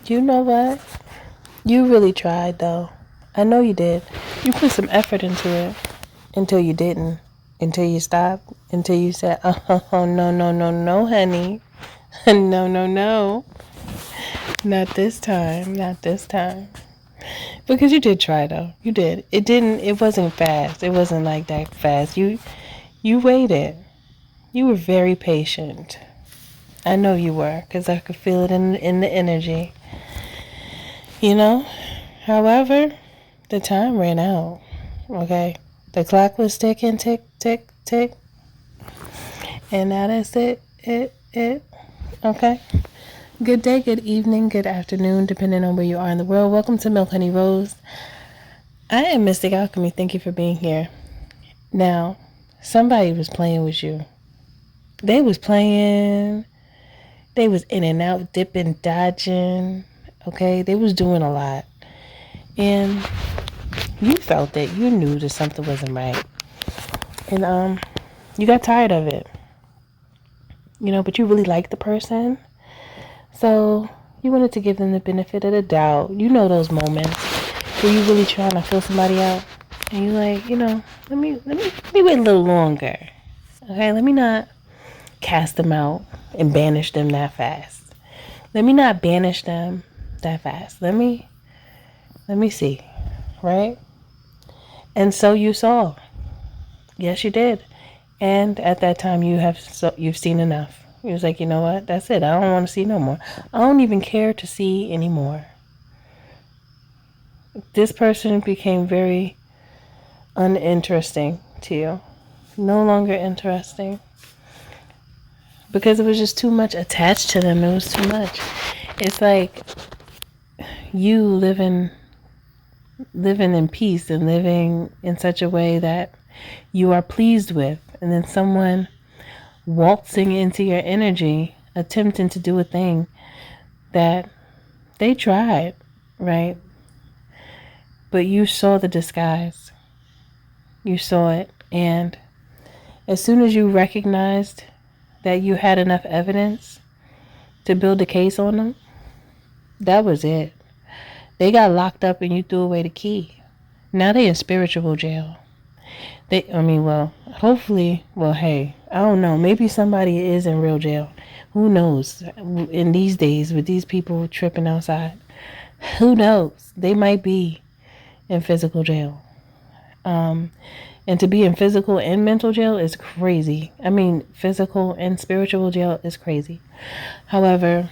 You know what? You really tried, though. I know you did. You put some effort into it until you didn't. Until you stopped. Until you said, oh, no, no, no, no, honey. No, no, no. Not this time. Not this time. Because you did try, though. You did. It wasn't fast. It wasn't like that fast. You waited. You were very patient. I know you were, because I could feel it in the energy. You know? However, the time ran out. Okay? The clock was ticking, tick, tick, tick. And now that's it. Okay? Good day, good evening, good afternoon, depending on where you are in the world. Welcome to Milk Honey Rose. I am Mystic Alchemy. Thank you for being here. Now, somebody was playing with you. They was playing. They was in and out, dipping, dodging. Okay? They was doing a lot. And you felt it. You knew that something wasn't right. And you got tired of it. You know, but you really liked the person. So you wanted to give them the benefit of the doubt. You know those moments where you really trying to fill somebody out. And you're like, you know, let me wait a little longer. Okay, let me not cast them out and banish them that fast. Let me not banish them that fast. Let me see. Right? And so you saw. Yes, you did. And at that time, you've seen enough. He was like, you know what? That's it. I don't want to see no more. I don't even care to see anymore. This person became very uninteresting to you. No longer interesting. Because it was just too much attached to them. It was too much. It's like you living in peace and living in such a way that you are pleased with. And then someone waltzing into your energy, attempting to do a thing that they tried, right? But you saw the disguise. You saw it. And as soon as you recognized that you had enough evidence to build a case on them, that was it. They got locked up and you threw away the key. Now they in spiritual jail. Hopefully, hey, I don't know. Maybe somebody is in real jail. Who knows? In these days, with these people tripping outside, who knows? They might be in physical jail. And to be in physical and mental jail is crazy. I mean, physical and spiritual jail is crazy. However,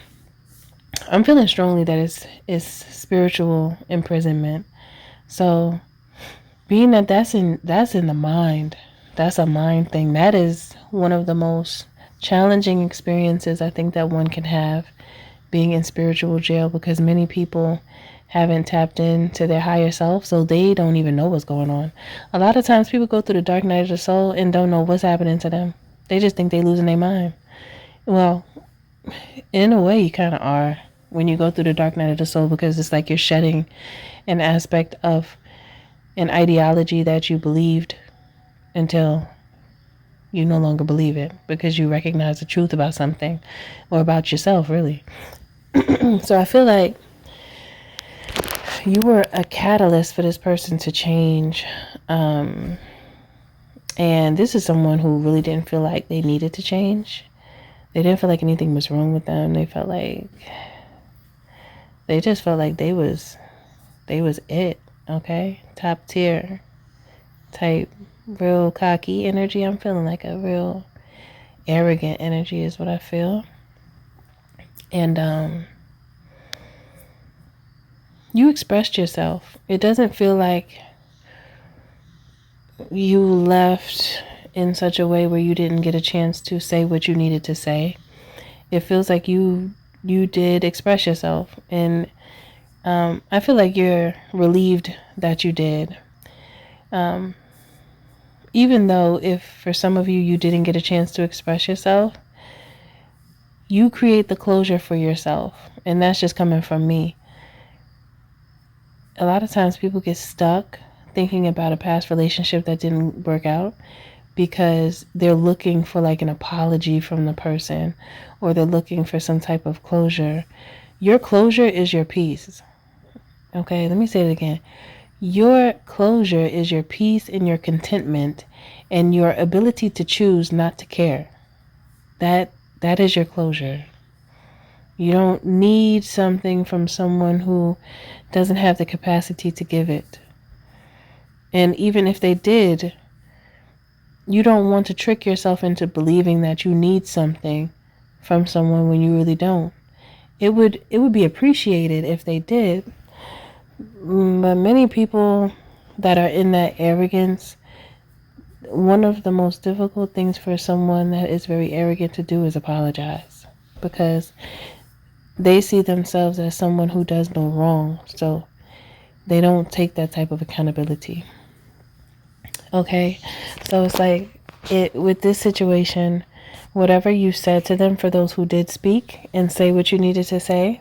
I'm feeling strongly that it's spiritual imprisonment. So, being that that's in the mind, that's a mind thing. That is one of the most challenging experiences I think that one can have, being in spiritual jail, because many people haven't tapped into their higher self, so they don't even know what's going on. A lot of times people go through the dark night of the soul and don't know what's happening to them. They just think they're losing their mind. Well, in a way you kind of are when you go through the dark night of the soul, because it's like you're shedding an aspect of an ideology that you believed until you no longer believe it, because you recognize the truth about something or about yourself, really. So I feel like you were a catalyst for this person to change. And this is someone who really didn't feel like they needed to change. They didn't feel like anything was wrong with them. They just felt like they was it. Okay, top tier type, real cocky energy. I'm feeling like a real arrogant energy is what I feel. And you expressed yourself. It doesn't feel like you left in such a way where you didn't get a chance to say what you needed to say. It feels like you did express yourself, and I feel like you're relieved that you did. Even though if for some of you didn't get a chance to express yourself, you create the closure for yourself. And that's just coming from me. A lot of times people get stuck thinking about a past relationship that didn't work out because they're looking for like an apology from the person, or they're looking for some type of closure. Your closure is your peace. Okay, let me say it again. Your closure is your peace and your contentment and your ability to choose not to care. That is your closure. You don't need something from someone who doesn't have the capacity to give it. And even if they did, you don't want to trick yourself into believing that you need something from someone when you really don't. It would be appreciated if they did. But many people that are in that arrogance, one of the most difficult things for someone that is very arrogant to do is apologize, because they see themselves as someone who does no wrong, so they don't take that type of accountability. Okay, so it's like with this situation, whatever you said to them, for those who did speak and say what you needed to say,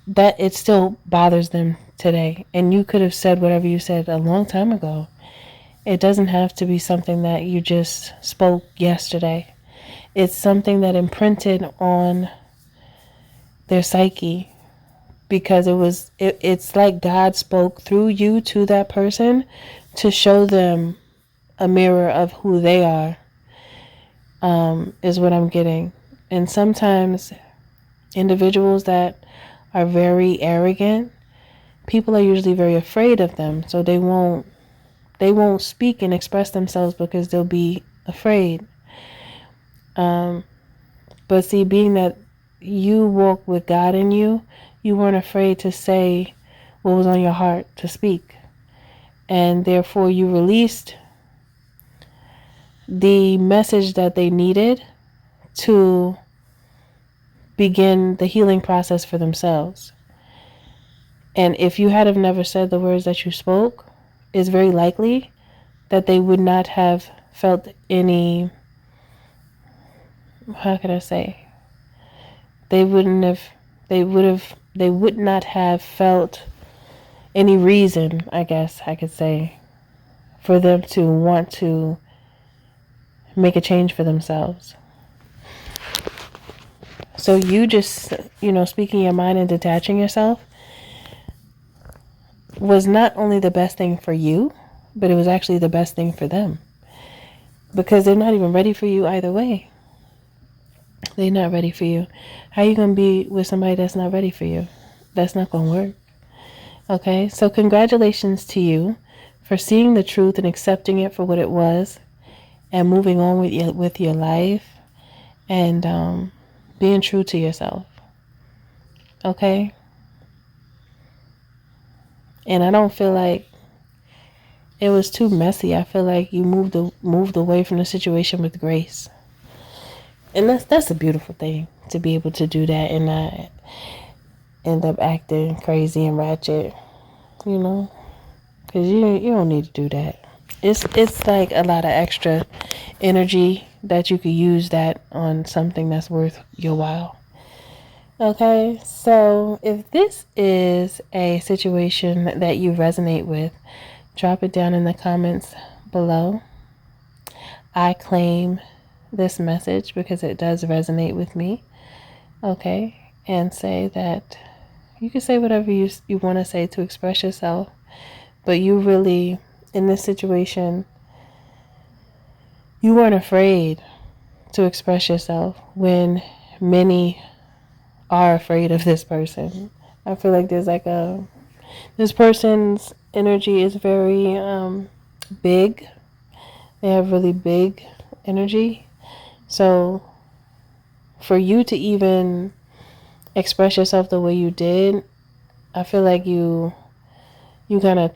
that it still bothers them today. And you could have said whatever you said a long time ago. It doesn't have to be something that you just spoke yesterday. It's something that imprinted on their psyche, because it's like God spoke through you to that person to show them a mirror of who they are, is what I'm getting. And sometimes individuals that are very arrogant, people are usually very afraid of them, so they won't speak and express themselves because they'll be afraid. But see, being that you walk with God in you, you weren't afraid to say what was on your heart, to speak. And therefore you released the message that they needed to begin the healing process for themselves. And if you had have never said the words that you spoke, it's very likely that they would not have felt any, how can I say? They would not have felt any reason, I guess I could say, for them to want to make a change for themselves. So you just, speaking your mind and detaching yourself was not only the best thing for you, but it was actually the best thing for them, because they're not even ready for you either way. They're not ready for you. How are you going to be with somebody that's not ready for you? That's not going to work. Okay, so congratulations to you for seeing the truth and accepting it for what it was, and moving on with your life, and being true to yourself. Okay? And I don't feel like it was too messy. I feel like you moved away from the situation with grace. And that's a beautiful thing, to be able to do that and not end up acting crazy and ratchet, because you don't need to do that. It's like a lot of extra energy that you could use that on something that's worth your while. Okay, so if this is a situation that you resonate with, drop it down in the comments below. I claim this message because it does resonate with me. Okay, and say that you can say whatever you want to say to express yourself, but you really, in this situation, you weren't afraid to express yourself when many are afraid of this person. I feel like there's like this person's energy is very big. They have really big energy. So for you to even express yourself the way you did, I feel like you kind of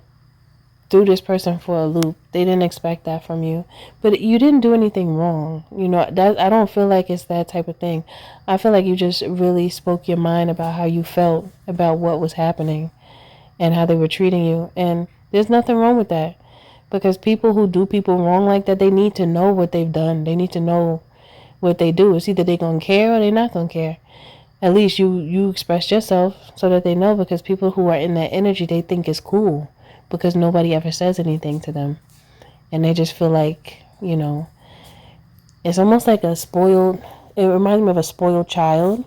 threw this person for a loop. They didn't expect that from you, but you didn't do anything wrong. That I don't feel like it's that type of thing. I feel like you just really spoke your mind about how you felt about what was happening and how they were treating you. And there's nothing wrong with that, because people who do people wrong like that, they need to know what they've done. They need to know what they do. It's either they're going to care or they're not going to care. At least you express yourself so that they know, because people who are in that energy, they think it's cool because nobody ever says anything to them. And they just feel like, it's almost like it reminds me of a spoiled child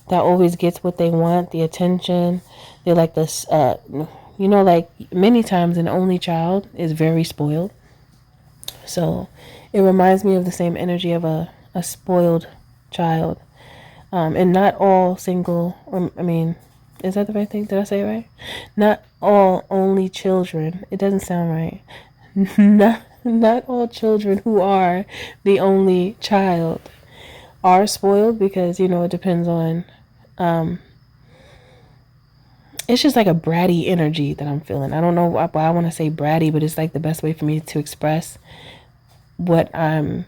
that always gets what they want, the attention. They're like this, like many times an only child is very spoiled. So it reminds me of the same energy of a spoiled child. And not all single, is that the right thing? Did I say it right? Not all only children. It doesn't sound right. Not all children who are the only child are spoiled, because, it depends on, it's just like a bratty energy that I'm feeling. I don't know why I want to say bratty, but it's like the best way for me to express what I'm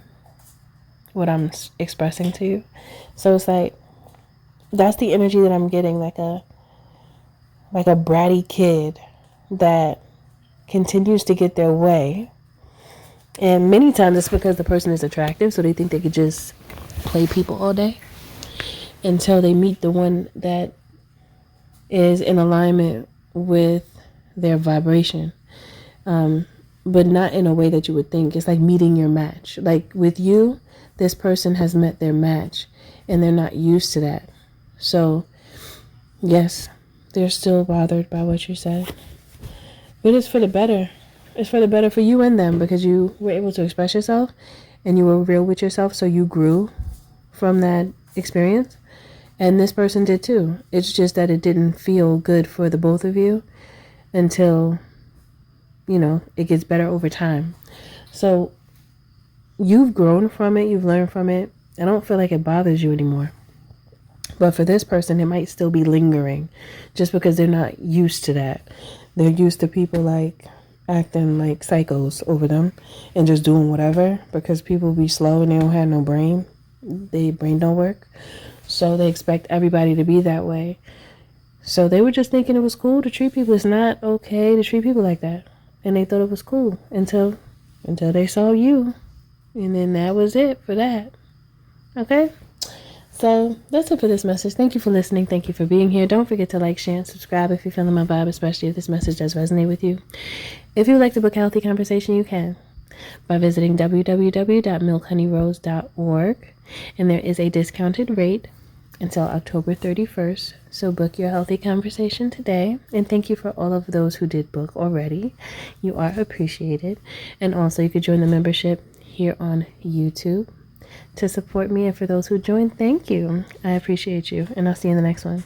expressing to you. So it's like, that's the energy that I'm getting, like a bratty kid that continues to get their way. And many times it's because the person is attractive, so they think they could just play people all day until they meet the one that is in alignment with their vibration. But not in a way that you would think. It's like meeting your match. Like with you, this person has met their match and they're not used to that. So yes, they're still bothered by what you said. But it's for the better. It's for the better for you and them, because you were able to express yourself and you were real with yourself. So you grew from that experience. And this person did too. It's just that it didn't feel good for the both of you until, it gets better over time. So you've grown from it. You've learned from it. I don't feel like it bothers you anymore. But for this person, it might still be lingering just because they're not used to that. They're used to people like acting like psychos over them and just doing whatever, because people be slow and they don't have no brain. Their brain don't work. So they expect everybody to be that way. So they were just thinking it was cool to treat people. It's not okay to treat people like that. And they thought it was cool until they saw you. And then that was it for that. Okay? So that's it for this message. Thank you for listening. Thank you for being here. Don't forget to like, share, and subscribe if you're feeling my vibe, especially if this message does resonate with you. If you would like to book a healthy conversation, you can by visiting www.milkhoneyrose.org. And there is a discounted rate until October 31st. So book your healthy conversation today. And thank you for all of those who did book already. You are appreciated. And also you could join the membership here on YouTube to support me. And for those who joined, thank you. I appreciate you. And I'll see you in the next one.